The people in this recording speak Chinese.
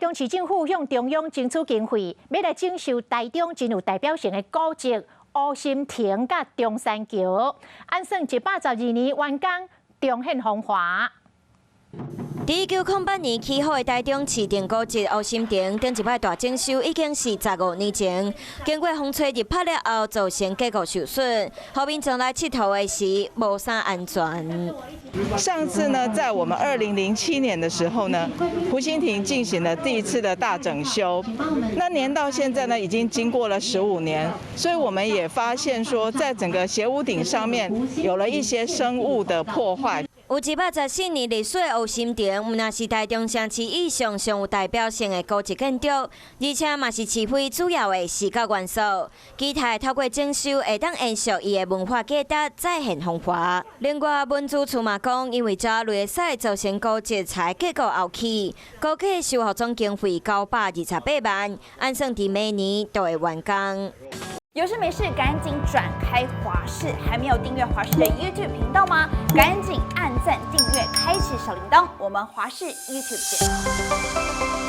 中市政府向中央争取经费，要来征收台中真有代表性的古迹乌心亭甲中山桥，按算112年完工，重现风华。 1908年起好的台中市定古迹乌心亭，顶一摆大整修已经是15年前。经过风吹日晒了后，造成结构受损，后民众来佚佗的时无啥安全。上次呢，在我们2007年的时候呢，湖心亭进行了第一次的大整修。那年到现在呢，已经经过了15年，所以我们也发现说，在整个斜屋顶上面有了一些生物的破坏。 有114年历史的乌心亭，毋但是台中城市以上上有代表性的古迹建筑，而且嘛是市区主要的视觉元素。期待透过整修，会当延续伊的文化价值，再现风华。另外，文资处嘛讲，因为早类使造成古迹才结构后起，估计修复总经费928万，按算伫明年就会完工。 有事没事赶紧转开华视，还没有订阅华视的 YouTube 频道吗？赶紧按赞、订阅、开启小铃铛，我们华视 YouTube 见。